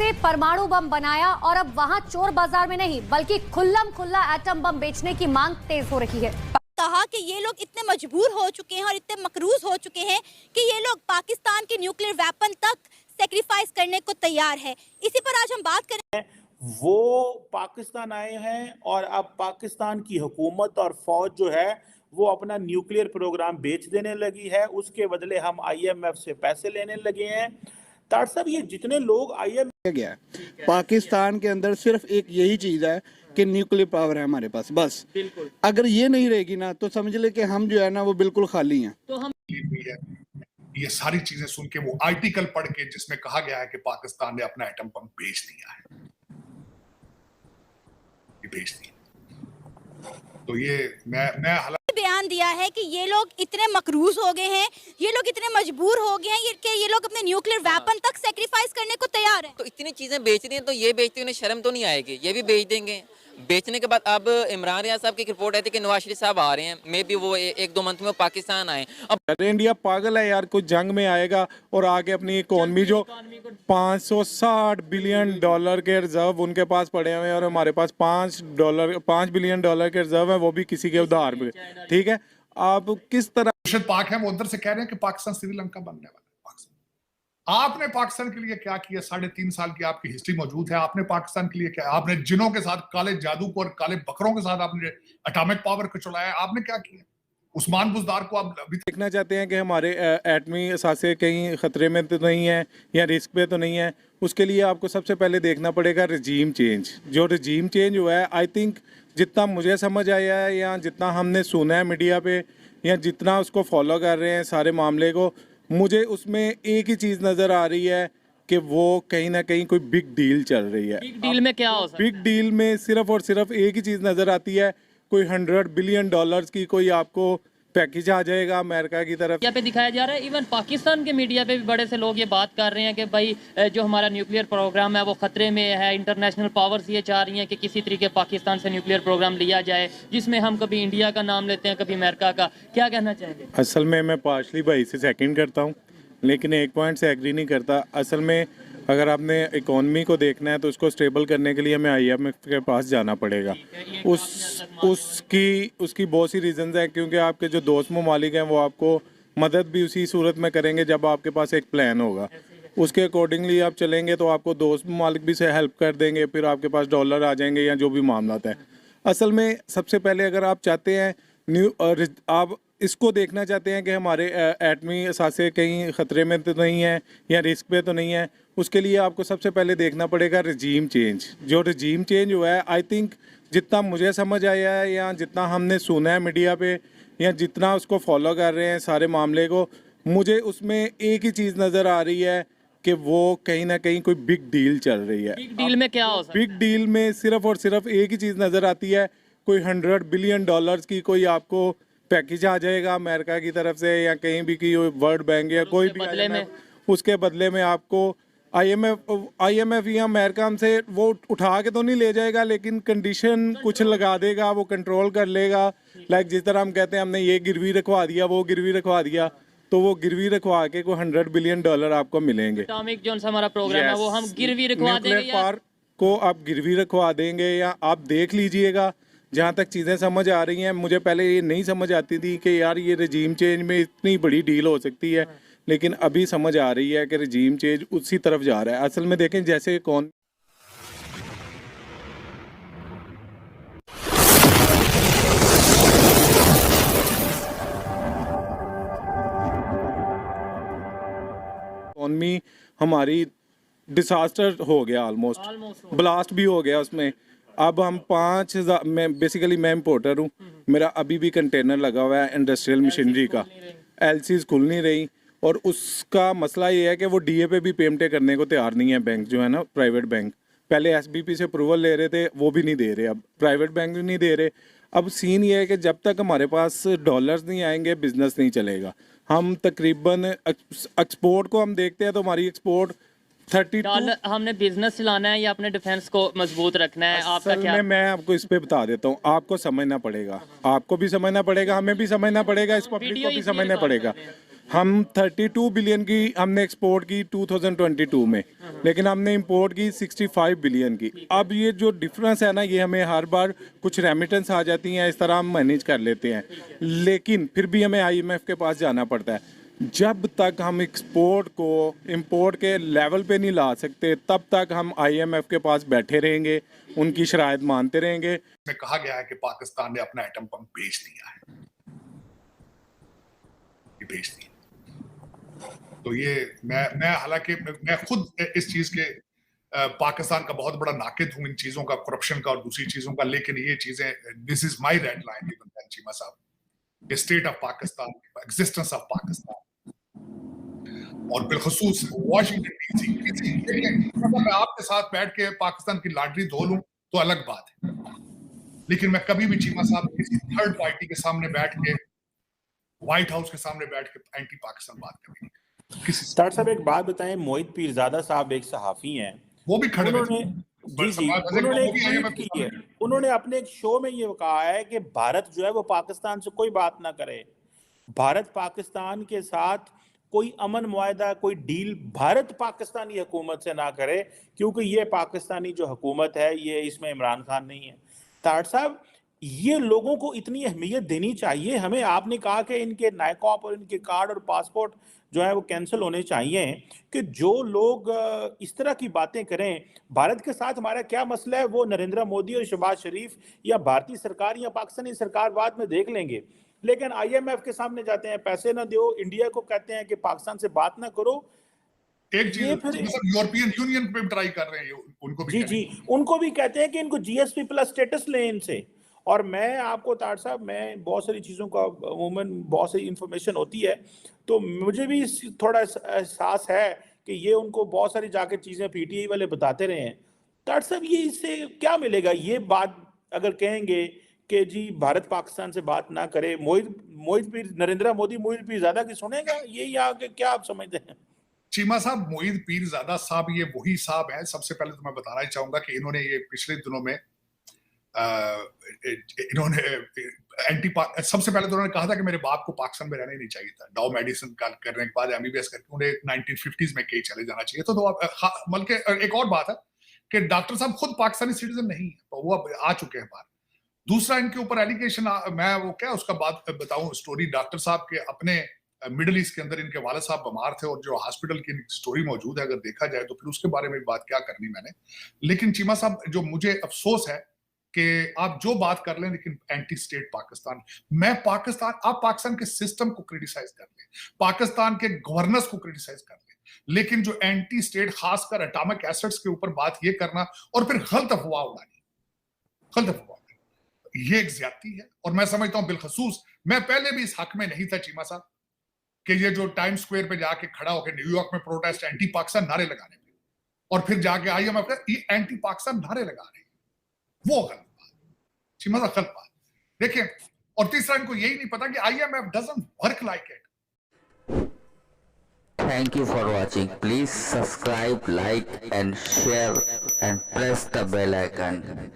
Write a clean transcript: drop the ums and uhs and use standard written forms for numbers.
से परमाणु बम बनाया और अब वहां चोर बाजार में नहीं बल्कि खुल्लम खुल्ला एटम बम बेचने की मांग तेज हो रही है। कहा कि ये लोग इतने मजबूर हो चुके हैं और इतने मकरूज हो चुके हैं कि ये लोग पाकिस्तान के न्यूक्लियर वेपन तक सेक्रीफाइस करने को तैयार है। इसी पर आज हम बात करें। वो पाकिस्तान आए हैं और अब पाकिस्तान की हुकूमत और फौज जो है वो अपना न्यूक्लियर प्रोग्राम बेच देने लगी है। उसके बदले हम आईएमएफ से पैसे लेने लगे हैं। तार साहब, ये जितने लोग आईएमएफ गया है पाकिस्तान के अंदर सिर्फ एक यही चीज है कि न्यूक्लियर पावर है हमारे पास, बस। बिल्कुल, अगर ये नहीं रहेगी ना तो समझ ले कि हम जो है ना वो बिल्कुल खाली हैं। तो हम ये सारी चीजें सुन के वो आर्टिकल पढ़ के जिसमें कहा गया है कि पाकिस्तान ने अपना एटम बम बेच दिया है, ये बेच दिया। तो ये मैं बयान दिया है कि ये लोग इतने मकरूज हो गए हैं, ये लोग इतने मजबूर हो गए हैं कि ये लोग अपने न्यूक्लियर वेपन तक सेक्रीफाइस करने को तैयार हैं। तो इतनी चीजें बेच रही हैं तो ये बेचते उन्हें शर्म तो नहीं आएगी? ये भी बेच देंगे। बेचने के बाद अब इमरान रियाज साहब की एक रिपोर्ट आई थी कि नवाज शरीफ साहब आ रहे हैं, मे बी वो एक दो मंथ में पाकिस्तान आए। अब इंडिया पागल है यार, कुछ जंग में आएगा और आगे अपनी इकोनॉमी जो 560 बिलियन डॉलर के रिजर्व उनके पास पड़े हुए हैं और हमारे पास 5 बिलियन डॉलर के रिजर्व है, वो भी किसी के उधार पे। ठीक है, आप किस तरह पाक है वो उधर से कह रहे हैं कि पाकिस्तान श्रीलंका बनने वाला है। आपने पाकिस्तान के लिए क्या किया? 3.5 साल की आपकी हिस्ट्री मौजूद है। आपने पाकिस्तान के लिए क्या? आपने जिनों के साथ, काले जादू को और काले बकरों के साथ आपने एटॉमिक पावर को चलाया। आपने क्या किया? उस्मान बुज़दार को आप अभी देखना चाहते हैं कि हमारे एटमी असासे कहीं खतरे में तो नहीं है या रिस्क पे तो नहीं है। उसके लिए आपको सबसे पहले देखना पड़ेगा रजीम चेंज। जो रजीम चेंज हुआ है, आई थिंक जितना मुझे समझ आया है या जितना हमने सुना है मीडिया पे या जितना उसको फॉलो कर रहे हैं सारे मामले को, मुझे उसमें एक ही चीज़ नज़र आ रही है कि वो कहीं ना कहीं कोई बिग डील चल रही है। बिग डील में क्या हो सकता है? बिग डील में सिर्फ और सिर्फ एक ही चीज़ नज़र आती है, कोई 100 बिलियन डॉलर्स की कोई आपको पैकेज आ जाएगा अमेरिका की तरफ। यहाँ पे दिखाया जा रहा है, इवन पाकिस्तान के मीडिया पे भी बड़े से लोग ये बात कर रहे हैं कि भाई जो हमारा न्यूक्लियर प्रोग्राम है वो खतरे में है। इंटरनेशनल पावर्स ये चाह रही हैं कि किसी तरीके पाकिस्तान से न्यूक्लियर प्रोग्राम लिया जाए, जिसमें हम कभी इंडिया का नाम लेते हैं कभी अमेरिका का। क्या कहना चाहेंगे? असल में मैं पार्शली भाई से सेकंड करता हूँ, लेकिन एक पॉइंट से एग्री नहीं करता। असल में अगर आपने इकोनॉमी को देखना है तो उसको स्टेबल करने के लिए हमें आईएमएफ के पास जाना पड़ेगा। उसकी बहुत सी रीजंस हैं, क्योंकि आपके जो दोस्त ममालिक हैं वो आपको मदद भी उसी सूरत में करेंगे जब आपके पास एक प्लान होगा। उसके अकॉर्डिंगली आप चलेंगे तो आपको दोस्त ममालिक भी से हेल्प कर देंगे, फिर आपके पास डॉलर आ जाएंगे या जो भी मामला है। असल में सबसे पहले अगर आप चाहते हैं आप इसको देखना चाहते हैं कि हमारे एटमी असासे कहीं ख़तरे में तो नहीं है या रिस्क पे तो नहीं है, उसके लिए आपको सबसे पहले देखना पड़ेगा रजीम चेंज। जो रजीम चेंज हुआ है, आई थिंक जितना मुझे समझ आया है या जितना हमने सुना है मीडिया पे या जितना उसको फॉलो कर रहे हैं सारे मामले को, मुझे उसमें एक ही चीज़ नज़र आ रही है कि वो कहीं ना कहीं कोई बिग डील चल रही है। बिग डील में क्या हो सकता है? बिग डील में सिर्फ और सिर्फ एक ही चीज़ नज़र आती है, कोई 100 बिलियन डॉलर्स की कोई आपको पैकेज आ जाएगा अमेरिका की तरफ से या कहीं भी की वर्ल्ड बैंक या कोई भी बदले में उसके बदले में आपको आईएमएफ या अमेरिका हमसे वो उठा के तो नहीं ले जाएगा, लेकिन कंडीशन कुछ लगा देगा, वो कंट्रोल कर लेगा। लाइक जिस तरह हम कहते हैं हमने ये गिरवी रखवा दिया, वो गिरवी रखवा दिया, तो वो गिरवी रखवा के कोई 100 बिलियन डॉलर आपको मिलेंगे। एटॉमिक जो हमारा प्रोग्राम है वो हम गिरवी रखवा देंगे या पार्क को आप गिरवी रखवा देंगे या आप देख लीजिएगा। जहाँ तक चीज़ें समझ आ रही हैं, मुझे पहले ये नहीं समझ आती थी कि यार ये रजीम चेंज में इतनी बड़ी डील हो सकती है, लेकिन अभी समझ आ रही है कि रजीम चेंज उसी तरफ जा रहा है। असल में देखें जैसे कौन इकोनॉमी हमारी डिसास्टर हो गया, ऑलमोस्ट ब्लास्ट भी हो गया उसमें। अब हम 5,000 मैं इम्पोर्टर हूँ, मेरा अभी भी कंटेनर लगा हुआ है इंडस्ट्रियल मशीनरी का, एलसीज खुल नहीं रही। और उसका मसला ये है कि वो डीए पे भी पेमेंटें करने को तैयार नहीं है बैंक जो है ना, प्राइवेट बैंक। पहले एसबीपी से अप्रूवल ले रहे थे, वो भी नहीं दे रहे, अब प्राइवेट बैंक भी नहीं दे रहे। अब सीन ये है कि जब तक हमारे पास डॉलर्स नहीं आएंगे बिजनेस नहीं चलेगा। हम तकरीबन एक्सपोर्ट को हम देखते हैं तो हमारी एक्सपोर्ट 32 हमने बिजनेस चलाना है या अपने डिफेंस को मजबूत रखना है? आपका क्या? मैं आपको इस पे बता देता हूँ, आपको समझना पड़ेगा, आपको भी समझना पड़ेगा, हमें भी समझना पड़ेगा, इस पब्लिक को भी समझना पड़ेगा। हम 32 बिलियन की हमने एक्सपोर्ट की 2022 में, लेकिन हमने इंपोर्ट की 65 बिलियन की। अब ये जो डिफरेंस है ना, ये हमें हर बार कुछ रेमिटेंस आ जाती हैं, इस तरह हम मैनेज कर लेते हैं, लेकिन फिर भी हमें IMF के पास जाना पड़ता है। जब तक हम एक्सपोर्ट को इंपोर्ट के लेवल पे नहीं ला सकते, तब तक हम IMF के पास बैठे रहेंगे, उनकी शराइत मानते रहेंगे। में कहा गया है कि पाकिस्तान ने अपना एटम बम बेच दिया है, ये बेच दिया। तो ये मैं हालांकि मैं खुद इस चीज के पाकिस्तान का बहुत बड़ा नाकिद हूं, इन चीजों का, करप्शन का और दूसरी चीजों का, लेकिन ये चीजें, this is my red line Cheema साहब, the state of Pakistan, existence of Pakistan और बिलखसूस वाशिंगटन DC। मैं आपके साथ बैठ के पाकिस्तान की लाटरी धो लूं तो अलग बात है, लेकिन मैं कभी भी चीमा साहब किसी थर्ड पार्टी के सामने बैठ के, व्हाइट हाउस के सामने बैठ के एंटी पाकिस्तान बात करेंगे। डॉक्टर साहब एक बात बताएं, मोहित पीरजादा साहब एक सहाफी हैं, वो भी खड़े उन्होंने उन्होंने अपने एक शो में ये कहा है कि भारत जो है वो पाकिस्तान से कोई बात ना करे, भारत पाकिस्तान के साथ कोई अमन मुआहदा, कोई डील भारत पाकिस्तानी हुकूमत से ना करे, क्योंकि ये पाकिस्तानी जो हुकूमत है ये इसमें इमरान खान नहीं है। ताड़ साहब, ये लोगों को इतनी अहमियत देनी चाहिए हमें। आपने कहा कि इनके नायकॉप और इनके कार्ड और पासपोर्ट जो है वो कैंसिल होने चाहिए, कि जो लोग इस तरह की बातें करें, भारत के साथ हमारा क्या मसला है वो नरेंद्र मोदी और शहबाज शरीफ या भारतीय सरकार या पाकिस्तानी सरकार बाद में देख लेंगे, लेकिन IMF के सामने जाते हैं, पैसे ना दो, इंडिया को कहते हैं कि पाकिस्तान से बात ना करो। एक चीज यूरोपियन यूनियन पे ट्राई कर रहे हैं, उनको भी जी उनको भी कहते हैं कि इनको GSP प्लस स्टेटस लें इनसे। और मैं आपको ताड़ साहब, मैं बहुत सारी चीज़ों का अमूमन बहुत सारी इंफॉर्मेशन होती है, तो मुझे भी थोड़ा एहसास है कि ये उनको बहुत सारी जाके चीज़ें PTI वाले बताते रहे हैं। ताड़ साहब, ये इससे क्या मिलेगा? ये बात अगर कहेंगे कि जी भारत पाकिस्तान से बात ना करे, मोहित पीर, नरेंद्र मोदी मोहित पीरजादा की सुनेगा ये, या क्या आप समझते हैं? चीमा साहब, मोहित पीरजादा साहब ये वही साहब है। सबसे पहले तो मैं बताना ही चाहूंगा कि इन्होंने ये पिछले दिनों में इन्होंने सबसे पहले तो उन्होंने कहा था कि मेरे बाप को पाकिस्तान में रहना ही नहीं चाहिए था। डाउ मेडिसिन करने के बाद MBBS करके उन्हें 1950s में कहीं चले जाना चाहिए। तो बल्कि एक और बात है कि डॉक्टर साहब खुद पाकिस्तानी सिटीजन नहीं है, तो वो अब आ चुके हैं बाहर। दूसरा, इनके ऊपर एलिगेशन, मैं वो क्या उसका बात बताऊं स्टोरी, डॉक्टर साहब के अपने मिडिल ईस्ट के अंदर इनके वाले साहब बीमार थे और जो हॉस्पिटल की स्टोरी मौजूद है, अगर देखा जाए तो फिर उसके बारे में बात क्या करनी मैंने। लेकिन चीमा साहब, जो मुझे अफसोस है कि आप जो बात कर लें, लेकिन एंटी स्टेट पाकिस्तान, आप पाकिस्तान के सिस्टम को क्रिटिसाइज कर लें, पाकिस्तान के गवर्नेंस को क्रिटिसाइज कर लें, लेकिन जो एंटी स्टेट, खासकर एटॉमिक एसेट्स के ऊपर बात ये करना और फिर गलत अफवाह उड़ानी, ये एक ज्यादती है। और मैं समझता हूं बिलखसूस, मैं पहले भी इस हक में नहीं था चीमा साहब, कि ये जो टाइम स्क्वायर पे जाके खड़ा होकर न्यूयॉर्क में प्रोटेस्ट, एंटी पाकिस्तान नारे लगाने पे, और फिर जाके IMF का एंटी पाकिस्तान नारे लगा रहे हैं, वो गलत बात, चीमा साहब गलत बात। देखिए, और तीसरा, इनको यही नहीं पता कि IMF doesn't work like it. Thank you for watching. Please subscribe, like and share and press the bell icon.